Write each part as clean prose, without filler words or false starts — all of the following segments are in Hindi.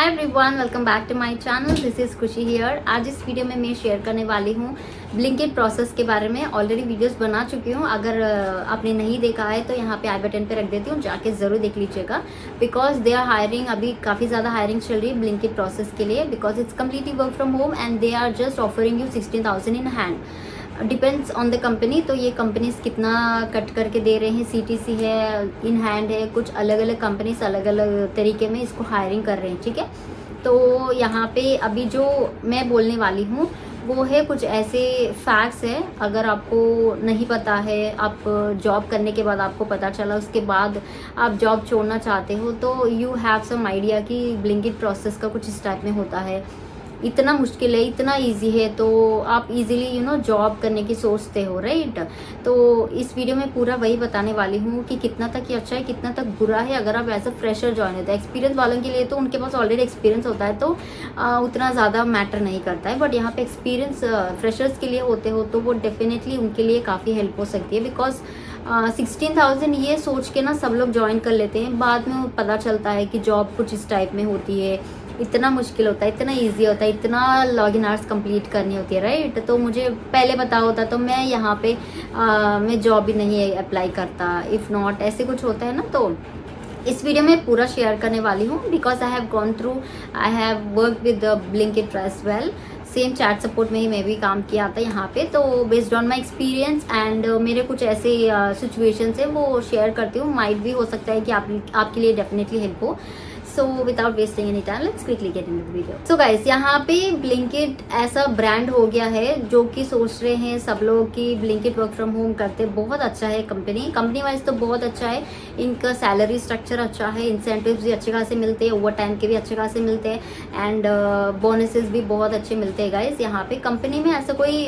Hi everyone, welcome back to my channel. This is Khushi here. आज इस वीडियो में मैं शेयर करने वाली हूँ ब्लिंकिट प्रोसेस के बारे में। ऑलरेडी वीडियोस बना चुकी हूँ, अगर आपने नहीं देखा है तो यहाँ पे आई बटन पे रख देती हूँ, जाके ज़रूर देख लीजिएगा। बिकॉज दे आर हायरिंग, अभी काफ़ी ज़्यादा हायरिंग चल रही है ब्लिंकिट प्रोसेस के लिए। Because it's completely work from home and they are just offering you 16,000 in hand. Depends on the company, तो ये कंपनीज कितना कट करके दे रहे हैं। सीटीसी है, इन हैंड है, कुछ अलग अलग कंपनीज अलग अलग तरीके में इसको हायरिंग कर रहे हैं। ठीक है, तो यहाँ पे अभी जो मैं बोलने वाली हूँ वो है कुछ ऐसे फैक्ट्स है। अगर आपको नहीं पता है, आप जॉब करने के बाद आपको पता चला, उसके बाद आप जॉब छोड़ना चाहते हो, तो यू हैव सम आइडिया कि ब्लिंकिट प्रोसेस का कुछ इस टाइप में होता है। इतना मुश्किल है, इतना इजी है, तो आप इजीली जॉब करने की सोचते हो, राइट। तो इस वीडियो में पूरा वही बताने वाली हूँ कि कितना तक ये अच्छा है, कितना तक बुरा है अगर आप एज अ फ्रेशर ज्वाइन होते हैं। एक्सपीरियंस वालों के लिए तो उनके पास ऑलरेडी एक्सपीरियंस होता है, तो उतना ज़्यादा मैटर नहीं करता है। बट यहाँ पे एक्सपीरियंस फ्रेशर्स के लिए होते हो तो वो डेफिनेटली उनके लिए काफ़ी हेल्प हो सकती है। बिकॉज 16,000 ये सोच के ना सब लोग ज्वाइन कर लेते हैं, बाद में पता चलता है कि जॉब कुछ इस टाइप में होती है। इतना मुश्किल होता है, इतना इजी होता है, इतना लॉगिन आवर्स कंप्लीट करनी होती है, राइट। तो मुझे पहले पता होता तो मैं यहाँ पे मैं जॉब भी नहीं अप्लाई करता। इफ़ नॉट ऐसे कुछ होता है ना, तो इस वीडियो में पूरा शेयर करने वाली हूँ। Because I have gone through, I have work with Blinkit as well. Same chat support में ही मैं भी काम किया था यहाँ पे। तो based on my experience and मेरे कुछ ऐसे सिचुएशंस है वो शेयर करती हूँ। माइट भी हो सकता है कि आपके लिए डेफिनेटली हेल्प हो। So without wasting any time, let's quickly get in the video. So guys, यहाँ पे ब्लिंकिट ऐसा ब्रांड हो गया है जो कि सोच रहे हैं सब लोग कि ब्लिंकिट वर्क फ्रॉम होम करते। बहुत अच्छा है कंपनी वाइज तो बहुत अच्छा है। इनका सैलरी स्ट्रक्चर अच्छा है, इंसेंटिव्स भी अच्छे खासे मिलते हैं, ओवर टाइम के भी अच्छे खासे मिलते हैं एंड बोनसेस भी बहुत अच्छे मिलते हैं गाइस। यहाँ पे कंपनी में ऐसा कोई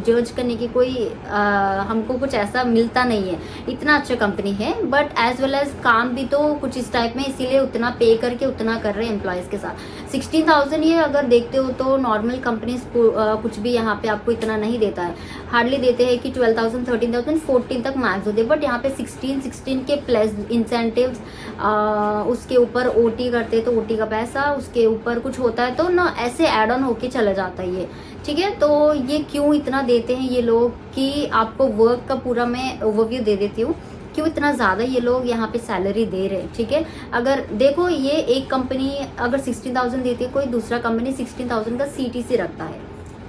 जज करने की कोई हमको कुछ ऐसा मिलता नहीं है। इतना अच्छा कंपनी है, बट एज वेल एज काम भी तो कुछ इस टाइप में, इसीलिए उतना पे करके उतना कर रहे हैं एम्प्लॉयज़ के साथ। 16,000 ये अगर देखते हो तो नॉर्मल कंपनीज कुछ भी यहाँ पे आपको इतना नहीं देता है। हार्डली देते हैं कि 12,000, 13,000, 14 तक मैक्स होते हैं। बट यहाँ पे 16 के प्लस इंसेंटिव्स, उसके ऊपर ओटी करते हैं तो ओटी का पैसा, उसके ऊपर कुछ होता है तो ना ऐसे एड ऑन होके चला जाता है ये। ठीक है, तो ये क्यों इतना देते हैं ये लोग कि आपको वर्क का पूरा मैं ओवरव्यू दे देती हूँ क्यों इतना ज़्यादा ये लोग यहाँ पे सैलरी दे रहे हैं। ठीक है, अगर देखो ये एक कंपनी अगर 16,000 देती है, कोई दूसरा कंपनी 16,000 का सीटीसी रखता है।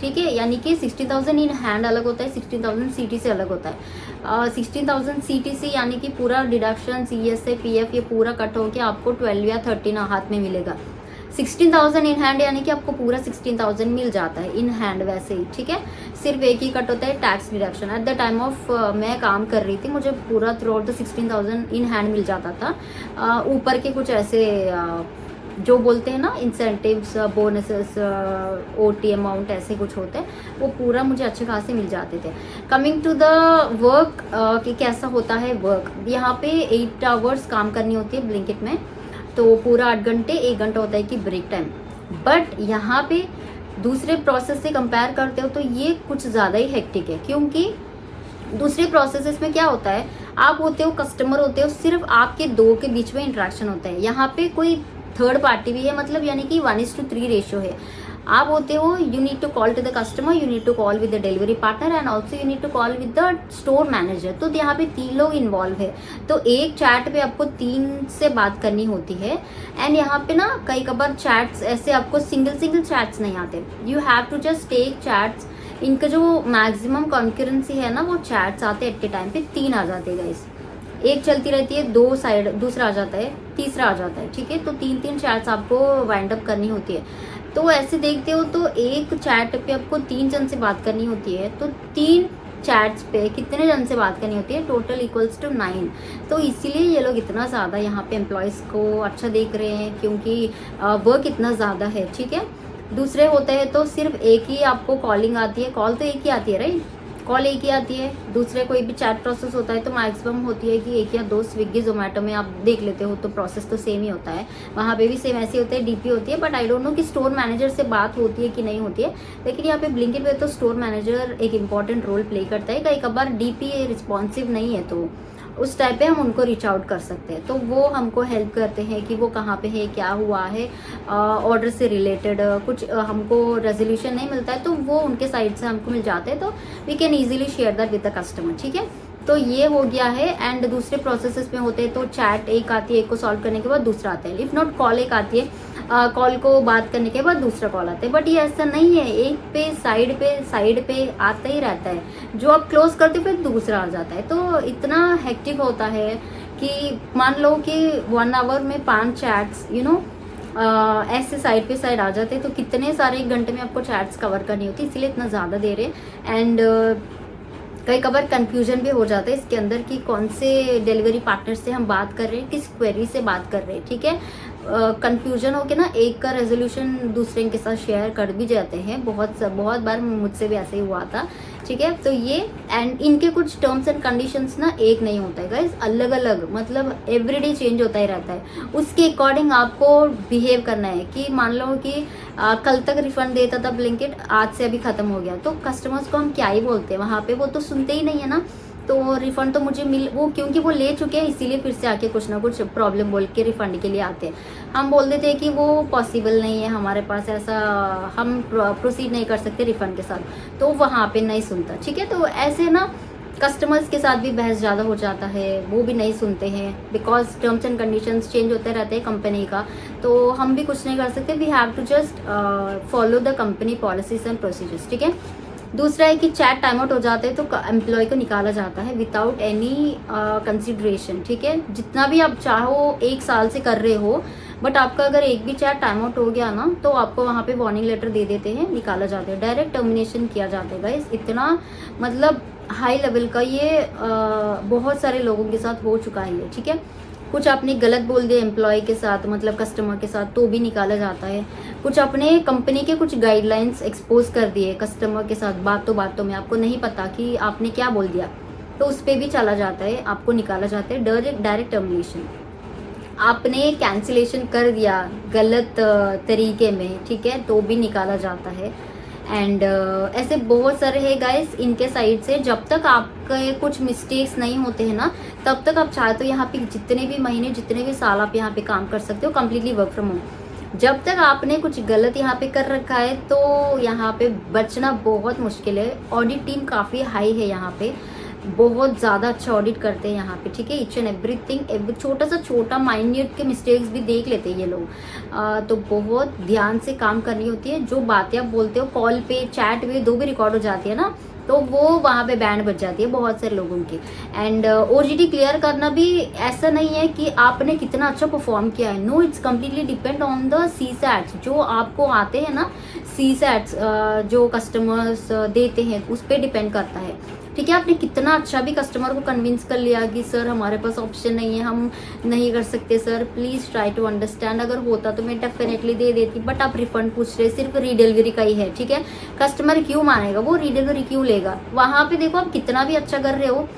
ठीक है, यानी कि 16,000 इन हैंड अलग होता है, 16,000 सीटीसी अलग होता है। 16,000 सीटीसी यानी कि पूरा डिडक्शन, सीएसए, पीएफ ये पूरा कट होकर आपको 12 या 13 हाथ में मिलेगा। 16,000 इन हैंड यानी कि आपको पूरा 16,000 मिल जाता है इन हैंड वैसे ही। ठीक है, सिर्फ एक ही कट होता है tax deduction. At the time of मैं काम कर रही थी, मुझे पूरा throughout the 16,000 in hand मिल जाता था। ऊपर के कुछ ऐसे जो बोलते हैं ना इंसेंटिव्स, बोनसेस, ओटी अमाउंट ऐसे कुछ होते हैं, वो पूरा मुझे अच्छे खासे मिल जाते थे। कमिंग टू द वर्क कि कैसा होता है वर्क, यहाँ पे 8 आवर्स काम करनी होती है ब्लिंकिट में, तो पूरा 8 घंटे, 1 घंटा होता है कि ब्रेक टाइम। बट यहाँ पे दूसरे प्रोसेस से कंपेयर करते हो तो ये कुछ ज़्यादा ही हेक्टिक है। क्योंकि दूसरे प्रोसेसेस में क्या होता है, आप होते हो कस्टमर होते हो, सिर्फ आपके दो के बीच में इंटरेक्शन होता है। यहाँ पे कोई थर्ड पार्टी भी है, मतलब यानी कि 1:3 रेशियो है। आप होते हो, you need to call to the customer, you need to call with the delivery partner and also you need to call with the store manager. तो यहाँ पे 3 लोग इन्वॉल्व है, तो एक चैट पे आपको 3 से बात करनी होती है। एंड यहाँ पे ना कई कबार चैट्स ऐसे आपको सिंगल चैट्स नहीं आते, you have to just take chats. इनका जो मैक्सिमम कॉन्करेंसी है ना, वो चैट्स आते एट ए टाइम पे 3 आ जाते हैं गाइस। एक चलती रहती है, 2 साइड, दूसरा आ जाता है, तीसरा आ जाता है। ठीक है, तो 3 चैट्स आपको वाइंड अप करनी होती है। तो ऐसे देखते हो तो एक चैट पे आपको 3 जन से बात करनी होती है, तो 3 चैट्स पे कितने जन से बात करनी होती है, टोटल इक्वल्स टू 9। तो इसीलिए ये लोग इतना ज़्यादा यहाँ पे एम्प्लॉयज़ को अच्छा देख रहे हैं, क्योंकि वर्क इतना ज़्यादा है। ठीक है, दूसरे होते हैं तो सिर्फ एक ही आपको कॉलिंग आती है, कॉल तो एक ही आती है, राइट, कॉल एक ही आती है। दूसरे कोई भी चैट प्रोसेस होता है तो मैक्सिमम होती है कि 1 या 2 स्विगी जोमेटो में आप देख लेते हो तो प्रोसेस तो सेम ही होता है, वहाँ पे भी सेम ऐसी होता है, डीपी होती है। बट आई डोंट नो कि स्टोर मैनेजर से बात होती है कि नहीं होती है, लेकिन यहाँ पे ब्लिंकिट पे तो स्टोर मैनेजर एक इंपॉर्टेंट रोल प्ले करता है। कई कबार डीपी रिस्पॉन्सिव नहीं है तो उस टाइप पे हम उनको रीच आउट कर सकते हैं। तो वो हमको हेल्प करते हैं कि वो कहाँ पे है, क्या हुआ है, ऑर्डर से रिलेटेड कुछ हमको रेजोल्यूशन नहीं मिलता है तो वो उनके साइड से हमको मिल जाते हैं, तो we can easily share that with the customer. ठीक है, तो ये हो गया है। एंड दूसरे प्रोसेसेस में होते हैं तो चैट एक आती है, एक को सॉल्व करने के बाद दूसरा आता है, इफ़ नॉट कॉल एक आती है, कॉल को बात करने के बाद दूसरा कॉल आता है। बट ये ऐसा नहीं है, एक पे साइड पे आता ही रहता है, जो आप क्लोज करते हो फिर दूसरा आ जाता है। तो इतना हेक्टिक होता है कि मान लो कि 1 आवर में 5 चैट्स ऐसे साइड पे साइड आ जाते हैं, तो कितने सारे 1 घंटे में आपको चैट्स कवर करनी होती है, इसलिए इतना ज़्यादा दे रहे हैं। एंड कई कबार कंफ्यूजन भी हो जाता है इसके अंदर कि कौन से डिलीवरी पार्टनर से हम बात कर रहे हैं, किस क्वेरी से बात कर रहे हैं। ठीक है, कंफ्यूजन हो के ना एक का रेजोल्यूशन दूसरे के साथ शेयर कर भी जाते हैं, बहुत बार मुझसे भी ऐसे ही हुआ था। ठीक है, तो ये एंड इनके कुछ टर्म्स एंड कंडीशंस ना एक नहीं होता है गाइस, अलग अलग, मतलब एवरीडे चेंज होता ही रहता है। उसके अकॉर्डिंग आपको बिहेव करना है कि मान लो कि कल तक रिफंड देता था ब्लिंकिट, आज से अभी खत्म हो गया, तो कस्टमर्स को हम क्या ही बोलते हैं वहाँ पे, वो तो सुनते ही नहीं है ना। तो रिफंड तो मुझे वो क्योंकि वो ले चुके हैं इसीलिए फिर से आके कुछ ना कुछ प्रॉब्लम बोल के रिफंड के लिए आते हैं। हम बोल देते हैं कि वो पॉसिबल नहीं है हमारे पास, ऐसा हम प्रोसीड नहीं कर सकते रिफंड के साथ, तो वहाँ पे नहीं सुनता। ठीक है, तो ऐसे ना कस्टमर्स के साथ भी बहस ज़्यादा हो जाता है, वो भी नहीं सुनते हैं, because terms and conditions change होते रहते हैं कंपनी का, तो हम भी कुछ नहीं कर सकते। We have to just follow the company policies and procedures. ठीक है, दूसरा है कि चैट टाइम आउट हो जाते हैं तो एम्प्लॉय को निकाला जाता है विदाउट एनी कंसिडरेशन। ठीक है, जितना भी आप चाहो 1 साल से कर रहे हो, बट आपका अगर एक भी चैट टाइम आउट हो गया ना तो आपको वहाँ पे वार्निंग लेटर दे देते हैं, निकाला जाता है, डायरेक्ट टर्मिनेशन किया जाता है गाइस। इतना मतलब हाई लेवल का ये बहुत सारे लोगों के साथ हो चुका है ये। ठीक है, कुछ आपने गलत बोल दिया एम्प्लॉय के साथ, मतलब कस्टमर के साथ, तो भी निकाला जाता है। कुछ अपने कंपनी के कुछ गाइडलाइंस एक्सपोज कर दिए कस्टमर के साथ बातों में, आपको नहीं पता कि आपने क्या बोल दिया, तो उस पर भी चला जाता है, आपको निकाला जाता है डायरेक्ट टर्मिनेशन। आपने कैंसिलेशन कर दिया गलत तरीके में, ठीक है, तो भी निकाला जाता है। एंड ऐसे बहुत सारे है गाइस इनके साइड से। जब तक आपके कुछ मिस्टेक्स नहीं होते हैं ना, तब तक आप चाहे तो यहाँ पे जितने भी महीने, जितने भी साल आप यहाँ पे काम कर सकते हो, कम्प्लीटली वर्क फ्रॉम होम। जब तक आपने कुछ गलत यहाँ पे कर रखा है तो यहाँ पे बचना बहुत मुश्किल है। ऑडिट टीम काफ़ी हाई है यहाँ पे, बहुत ज़्यादा अच्छा ऑडिट करते हैं यहाँ पे। ठीक है, ईच एंड एवरीथिंग, छोटा सा छोटा माइन्यूट के मिस्टेक्स भी देख लेते हैं ये लोग। तो बहुत ध्यान से काम करनी होती है। जो बातें आप बोलते हो कॉल पे, चैट पे, दो भी रिकॉर्ड हो जाती है ना, तो वो वहाँ पे बैंड बच जाती है बहुत सारे लोगों की। एंड ओजीटी क्लियर करना भी ऐसा नहीं है कि आपने कितना अच्छा परफॉर्म किया है, no, it's completely depend on the CSATs जो आपको आते हैं ना, सीसैट्स जो कस्टमर्स देते हैं उस पर डिपेंड करता है। ठीक है, आपने कितना अच्छा भी कस्टमर को कन्विंस कर लिया कि सर हमारे पास ऑप्शन नहीं है, हम नहीं कर सकते sir, please try to understand, अगर होता तो मैं डेफिनेटली दे देती, बट आप रिफंड पूछ रहे, सिर्फ रीडिलीवरी का ही है। ठीक है, कस्टमर क्यों मानेगा, वो रीडिलीवरी क्यों लेगा। वहाँ पे देखो आप कितना भी अच्छा कर रहे हो,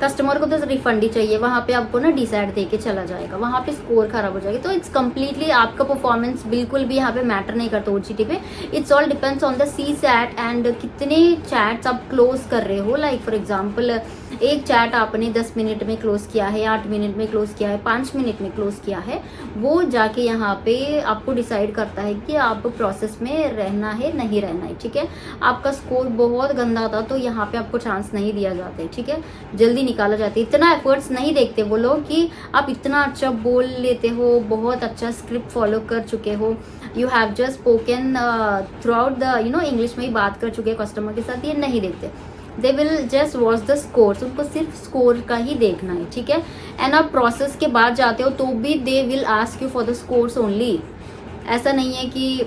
कस्टमर को तो रिफंड ही चाहिए, वहाँ पे आपको ना डिसाइड दे के चला जाएगा, वहाँ पे स्कोर खराब हो जाएगी। तो इट्स कम्प्लीटली आपका परफॉर्मेंस बिल्कुल भी यहाँ पे मैटर नहीं करता ओजीटी पे। It's all depends on the CSAT and कितने चैट्स आप क्लोज कर रहे हो। लाइक फॉर एग्जांपल एक चैट आपने 10 मिनट में क्लोज किया है, 8 मिनट में क्लोज किया है, 5 मिनट में क्लोज किया है, वो जाके यहाँ पे आपको डिसाइड करता है कि आप प्रोसेस में रहना है नहीं रहना है। ठीक है, आपका स्कोर बहुत गंदा था तो यहाँ पे आपको चांस नहीं दिया जाता है। ठीक है, जल्दी निकाला जाता है। इतना एफर्ट्स नहीं देखते वो लोग कि आप इतना अच्छा बोल लेते हो, बहुत अच्छा स्क्रिप्ट फॉलो कर चुके हो, you have just spoken through out the English में ही बात कर चुके हैं कस्टमर के साथ, ये नहीं देखते। They will just watch the scores, उनको सिर्फ स्कोर का ही देखना है। ठीक है, एंड आप प्रोसेस के बाद जाते हो तो भी they will ask you for the scores only. ऐसा नहीं है कि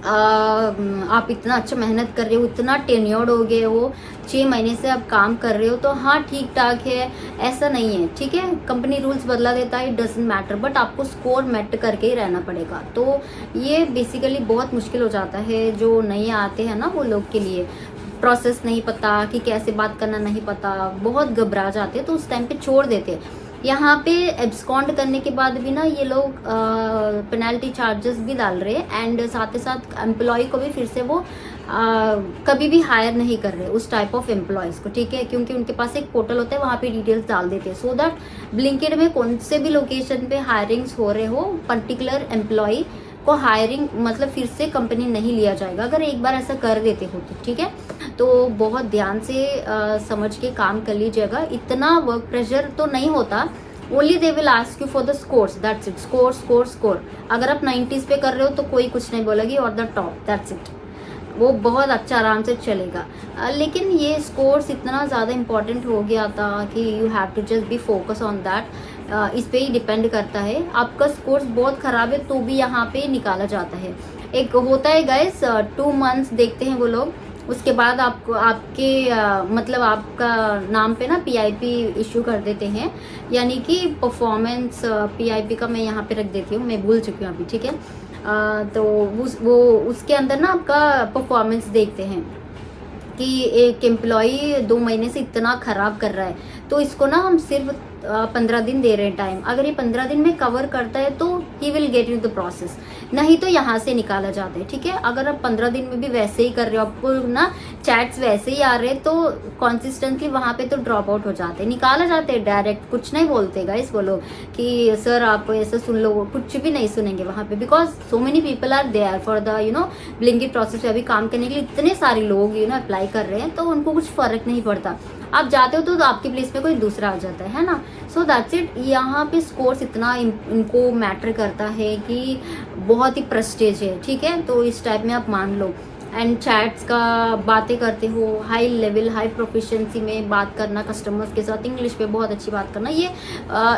आप इतना अच्छा मेहनत कर रहे हो, इतना टेन्योर्ड हो गए हो, 6 महीने से आप काम कर रहे हो तो हाँ ठीक ठाक है, ऐसा नहीं है। ठीक है, कंपनी रूल्स बदला देता है, इट डजंट मैटर, बट आपको स्कोर मेट करके ही रहना पड़ेगा। तो ये बेसिकली बहुत मुश्किल हो जाता है जो नए आते हैं ना वो लोग के लिए, प्रोसेस नहीं पता कि कैसे बात करना नहीं पता, बहुत घबरा जाते हैं तो उस टाइम पे छोड़ देते हैं। यहाँ पे एब्सकॉन्ड करने के बाद भी ना ये लोग पेनल्टी चार्जेस भी डाल रहे हैं एंड साथ ही साथ एम्प्लॉय को भी फिर से वो कभी भी हायर नहीं कर रहे उस टाइप ऑफ एम्प्लॉयज़ को, ठीक है, क्योंकि उनके पास एक पोर्टल होता है, वहाँ पे डिटेल्स डाल देते हैं, सो दैट ब्लिंकिट में कौन से भी लोकेशन पे हायरिंग्स हो रहे हो, पर्टिकुलर एम्प्लॉय को हायरिंग मतलब फिर से कंपनी नहीं लिया जाएगा अगर एक बार ऐसा कर देते हो तो, ठीक है। तो बहुत ध्यान से समझ के काम कर लीजिएगा, इतना वर्क प्रेशर तो नहीं होता। Only they will ask you for the scores, that's it, score score score. अगर आप 90s पे कर रहे हो तो कोई कुछ नहीं बोलेगी, और द टॉप, दैट्स इट, वो बहुत अच्छा आराम से चलेगा। लेकिन ये स्कोर्स इतना ज़्यादा इम्पॉर्टेंट हो गया था कि you have to just be focus on that. इस पे ही डिपेंड करता है। आपका स्कोर्स बहुत ख़राब है तो भी यहाँ पे निकाला जाता है। एक होता है गाइस, 2 मंथ्स देखते हैं वो लोग, उसके बाद आपको आपके मतलब आपका नाम पे ना PIP इशू कर देते हैं, यानी कि परफॉर्मेंस PIP का मैं यहाँ पे रख देती हूँ, मैं भूल चुकी हूँ अभी, ठीक है। तो वो उसके अंदर ना आपका परफॉर्मेंस देखते हैं कि एक एम्प्लॉई 2 महीने से इतना ख़राब कर रहा है, तो इसको ना हम सिर्फ 15 दिन दे रहे हैं टाइम। अगर ये 15 दिन में कवर करता है तो he will get in the process, नहीं तो यहाँ से निकाला जाता है, ठीक है। अगर आप 15 दिन में भी वैसे ही कर रहे हो, आपको ना चैट्स वैसे ही आ रहे हैं, तो कॉन्सिस्टेंटली वहाँ पे तो ड्रॉप आउट हो जाते हैं, निकाला जाते हैं डायरेक्ट, कुछ नहीं बोलते गाइस वो लोग कि सर आप ऐसा सुन लो, कुछ भी नहीं सुनेंगे वहाँ पे, because so many people are there for the Blinkit process में अभी काम करने के लिए इतने सारे लोग अप्लाई कर रहे हैं, तो उनको कुछ फर्क नहीं पड़ता। आप जाते हो तो आपकी प्लेस पे कोई दूसरा आ जाता है ना। So that's it. यहाँ पे स्कोर्स इतना इनको मैटर करता है कि बहुत ही प्रेस्टेज है, ठीक है। तो इस टाइप में आप मान लो। एंड चैट्स का बातें करते हो, हाई लेवल हाई प्रोफिशिएंसी में बात करना कस्टमर्स के साथ, इंग्लिश पे बहुत अच्छी बात करना, ये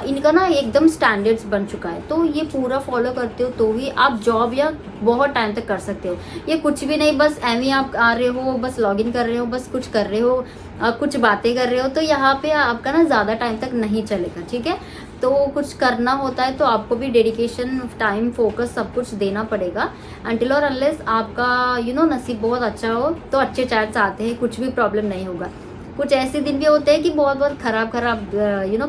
इनका ना एकदम स्टैंडर्ड्स बन चुका है। तो ये पूरा फॉलो करते हो तो ही आप जॉब या बहुत टाइम तक कर सकते हो। ये कुछ भी नहीं, बस एवं आप आ रहे हो, बस लॉगिन कर रहे हो, बस कुछ कर रहे हो, कुछ बातें कर रहे हो, तो यहाँ पे आपका ना ज़्यादा टाइम तक नहीं चलेगा, ठीक है। तो कुछ करना होता है तो आपको भी डेडिकेशन, टाइम, फोकस सब कुछ देना पड़ेगा। अनटिल और अनलेस आपका नसीब बहुत अच्छा हो तो अच्छे चैट्स आते हैं, कुछ भी प्रॉब्लम नहीं होगा। कुछ ऐसे दिन भी होते हैं कि बहुत बहुत खराब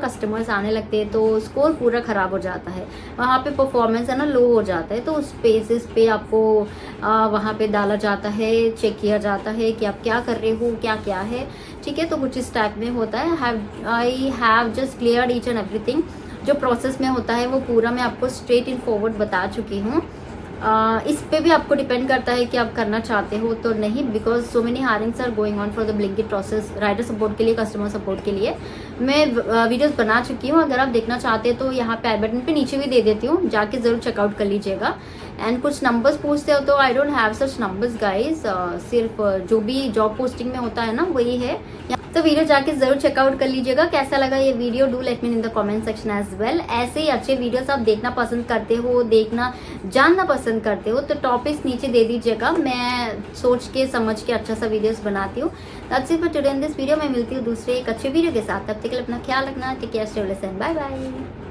कस्टमर्स आने लगते हैं, तो स्कोर पूरा ख़राब हो जाता है, वहाँ पे परफॉर्मेंस है ना लो हो जाता है। तो उस बेसिस पे आपको वहाँ पे डाला जाता है, चेक किया जाता है कि आप क्या कर रहे हो, क्या क्या है, ठीक है। तो कुछ इस टाइप में होता है। I have just cleared each and everything. जो प्रोसेस में होता है वो पूरा मैं आपको स्ट्रेट इन फॉरवर्ड बता चुकी हूँ। इस पे भी आपको डिपेंड करता है कि आप करना चाहते हो तो नहीं, because so many hirings are going on for the Blinkit process. Writer support के लिए, कस्टमर सपोर्ट के लिए मैं वीडियोस बना चुकी हूँ। अगर आप देखना चाहते हैं तो यहाँ पे आई बटन पे नीचे भी दे देती हूँ, जाके ज़रूर चेकआउट कर लीजिएगा। एंड कुछ नंबर्स पूछते हो तो I don't have such numbers guys, सिर्फ जो भी जॉब पोस्टिंग में होता है ना वही है। तो वीडियो जाके जरूर चेकआउट कर लीजिएगा। कैसा लगा ये video, do let me in the comment section as well. ऐसे ही अच्छे वीडियोस आप देखना पसंद करते हो, देखना जानना पसंद करते हो तो टॉपिक्स नीचे दे दीजिएगा, मैं सोच के समझ के अच्छा सा वीडियोस बनाती हूँ। That's it for today in this video. मैं मिलती हूँ दूसरे एक अच्छे वीडियो के साथ, तब तक के लिए अपना ख्याल रखना। Take care, stay blessed and bye bye.